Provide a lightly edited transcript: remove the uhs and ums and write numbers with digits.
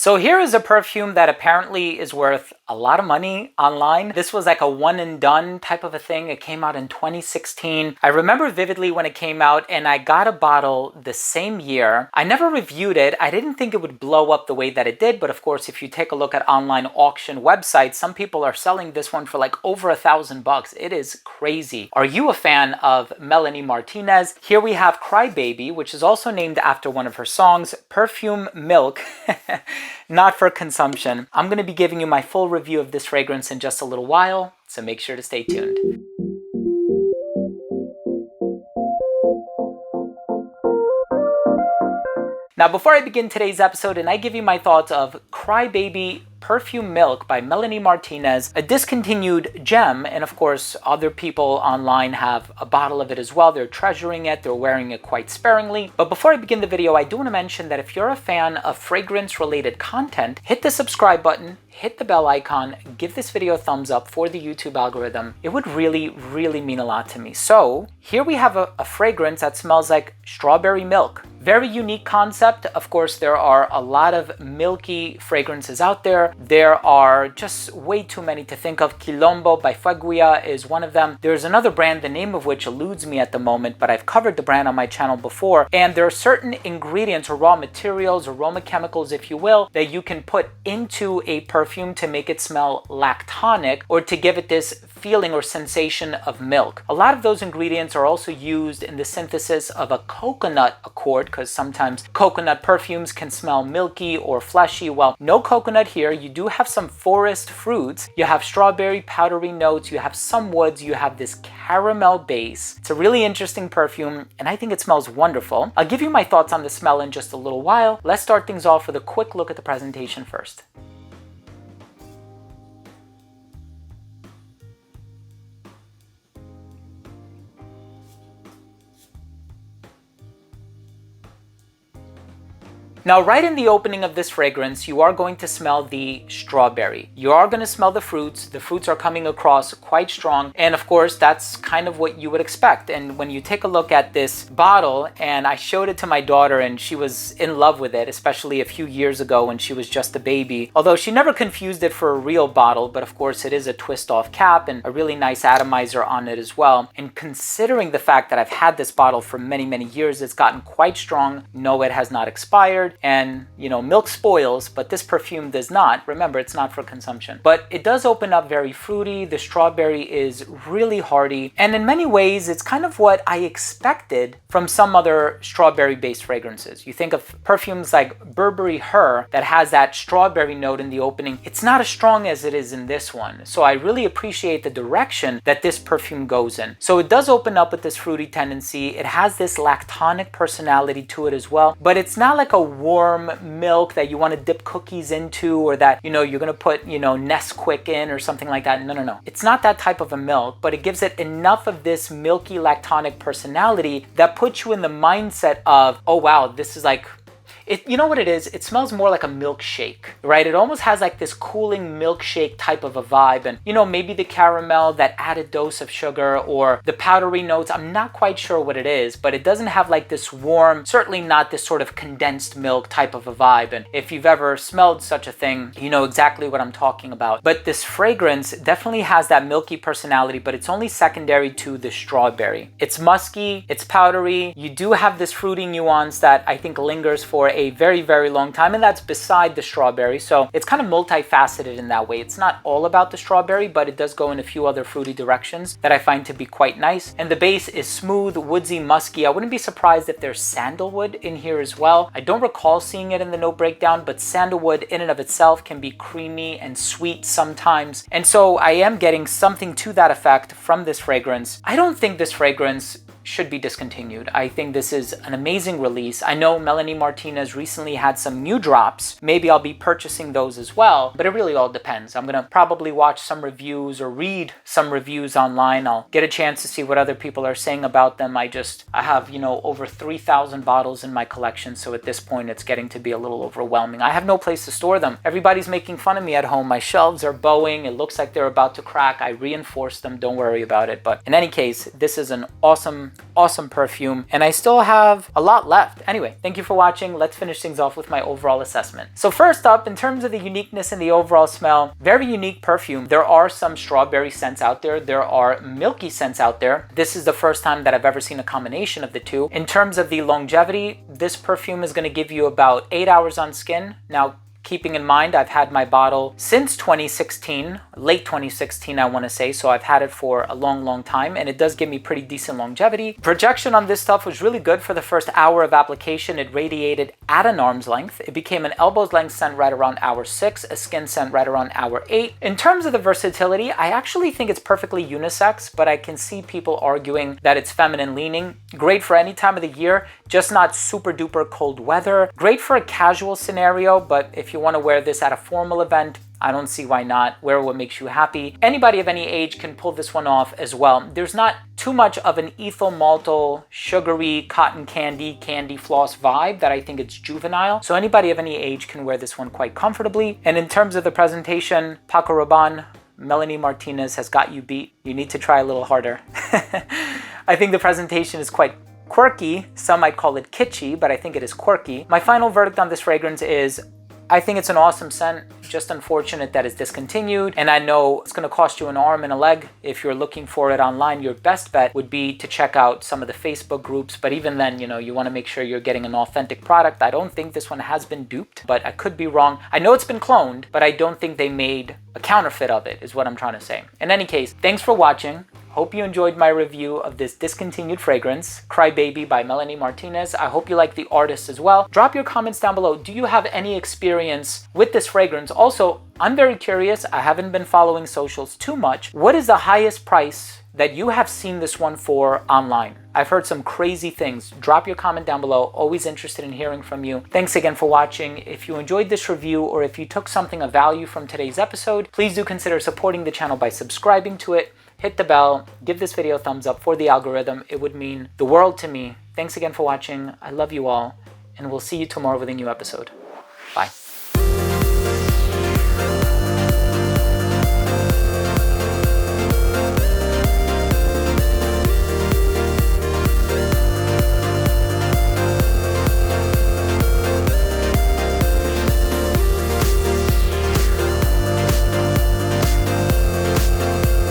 So here is a perfume that apparently is worth a lot of money online. This was like a one and done type of a thing. It came out in 2016. I remember vividly when it came out, and I got a bottle the same year. I never reviewed it. I didn't think it would blow up the way that it did, but of course, if you take a look at online auction websites, some people are selling this one for like over $1,000. It is crazy. Are you a fan of Melanie Martinez? Here we have Crybaby, which is also named after one of her songs, Perfume Milk. Not for consumption. I'm going to be giving you my full review of this fragrance in just a little while, so make sure to stay tuned. Now, before I begin today's episode and I give you my thoughts of Crybaby Perfume Milk by Melanie Martinez, a discontinued gem, and of course other people online have a bottle of it as well. They're treasuring it, they're wearing it quite sparingly. But before I begin the video, I do want to mention that if you're a fan of fragrance related content, hit the subscribe button, hit the bell icon, give this video a thumbs up for the YouTube algorithm. It would really mean a lot to me. So here we have a fragrance that smells like strawberry milk. Very unique concept. Of course, there are a lot of milky fragrances out there. There are just way too many to think of. Quilombo by Fueguia is one of them. There's another brand, the name of which eludes me at the moment, but I've covered the brand on my channel before. And there are certain ingredients or raw materials, aroma chemicals, if you will, that you can put into a perfume to make it smell lactonic or to give it this feeling or sensation of milk. A lot of those ingredients are also used in the synthesis of a coconut accord, because sometimes coconut perfumes can smell milky or fleshy. Well, no coconut here. You do have some forest fruits. You have strawberry powdery notes. You have some woods. You have this caramel base. It's a really interesting perfume, and I think it smells wonderful. I'll give you my thoughts on the smell in just a little while. Let's start things off with a quick look at the presentation first. Now, right in the opening of this fragrance, you are going to smell the strawberry. You are going to smell the fruits. The fruits are coming across quite strong. And of course, that's kind of what you would expect. And when you take a look at this bottle, and I showed it to my daughter and she was in love with it, especially a few years ago when she was just a baby. Although she never confused it for a real bottle, but of course it is a twist off cap and a really nice atomizer on it as well. And considering the fact that I've had this bottle for many years, it's gotten quite strong. No, it has not expired. And you know, milk spoils, but this perfume does not. Remember, it's not for consumption, but it does open up very fruity. The strawberry is really hearty, and in many ways it's kind of what I expected from some other strawberry based fragrances. You think of perfumes like Burberry Her that has that strawberry note in the opening. It's not as strong as it is in this one, so I really appreciate the direction that this perfume goes in. So it does open up with this fruity tendency. It has this lactonic personality to it as well, but it's not like a warm milk that you want to dip cookies into, or that, you know, you're going to put, you know, Nesquik in or something like that. No. It's not that type of a milk, but it gives it enough of this milky lactonic personality that puts you in the mindset of, oh wow, this is like, it, you know what it is? It smells more like a milkshake, right? It almost has like this cooling milkshake type of a vibe. And, you know, maybe the caramel, that added dose of sugar, or the powdery notes, I'm not quite sure what it is, but it doesn't have like this warm, certainly not this sort of condensed milk type of a vibe. And if you've ever smelled such a thing, you know exactly what I'm talking about. But this fragrance definitely has that milky personality, but it's only secondary to the strawberry. It's musky, it's powdery. You do have this fruity nuance that I think lingers for a very long time, and that's beside the strawberry. So it's kind of multifaceted in that way. It's not all about the strawberry, but it does go in a few other fruity directions that I find to be quite nice. And the base is smooth, woodsy, musky. I wouldn't be surprised if there's sandalwood in here as well. I don't recall seeing it in the note breakdown, but sandalwood in and of itself can be creamy and sweet sometimes. And so I am getting something to that effect from this fragrance. I don't think this fragrance should be discontinued. I think this is an amazing release. I know Melanie Martinez recently had some new drops. Maybe I'll be purchasing those as well, but it really all depends. I'm gonna probably watch some reviews or read some reviews online. I'll get a chance to see what other people are saying about them. I have, you know, over 3,000 bottles in my collection, so at this point it's getting to be a little overwhelming. I have no place to store them. Everybody's making fun of me at home. My shelves are bowing. It looks like they're about to crack. I reinforced them. Don't worry about it. But in any case, this is an awesome awesome perfume, and I still have a lot left. Anyway, thank you for watching. Let's finish things off with my overall assessment. So first up, in terms of the uniqueness and the overall smell, very unique perfume. There are some strawberry scents out there. There are milky scents out there. This is the first time that I've ever seen a combination of the two. In terms of the longevity, this perfume is going to give you about 8 hours on skin. Now, keeping in mind, I've had my bottle since 2016, late 2016, I want to say. So I've had it for a long time, and it does give me pretty decent longevity. Projection on this stuff was really good for the first hour of application. It radiated at an arm's length. It became an elbow's length scent right around hour 6, a skin scent right around hour 8. In terms of the versatility, I actually think it's perfectly unisex, but I can see people arguing that it's feminine leaning. Great for any time of the year, just not super duper cold weather. Great for a casual scenario, but if you want to wear this at a formal event, I don't see why not. Wear what makes you happy. Anybody of any age can pull this one off as well. There's not too much of an ethyl maltyl, sugary, cotton candy floss vibe that I think it's juvenile. So anybody of any age can wear this one quite comfortably. And in terms of the presentation, Paco Rabanne, Melanie Martinez has got you beat. You need to try a little harder. I think the presentation is quite quirky. Some might call it kitschy, but I think it is quirky. My final verdict on this fragrance is I think it's an awesome scent, just unfortunate that it's discontinued. And I know it's gonna cost you an arm and a leg. If you're looking for it online, your best bet would be to check out some of the Facebook groups. But even then, you know, you wanna make sure you're getting an authentic product. I don't think this one has been duped, but I could be wrong. I know it's been cloned, but I don't think they made a counterfeit of it, is what I'm trying to say. In any case, thanks for watching. Hope you enjoyed my review of this discontinued fragrance, Cry Baby by Melanie Martinez. I hope you like the artist as well. Drop your comments down below. Do you have any experience with this fragrance? Also, I'm very curious. I haven't been following socials too much. What is the highest price that you have seen this one for online? I've heard some crazy things. Drop your comment down below. Always interested in hearing from you. Thanks again for watching. If you enjoyed this review or if you took something of value from today's episode, please do consider supporting the channel by subscribing to it. Hit the bell, give this video a thumbs up for the algorithm. It would mean the world to me. Thanks again for watching. I love you all, and we'll see you tomorrow with a new episode.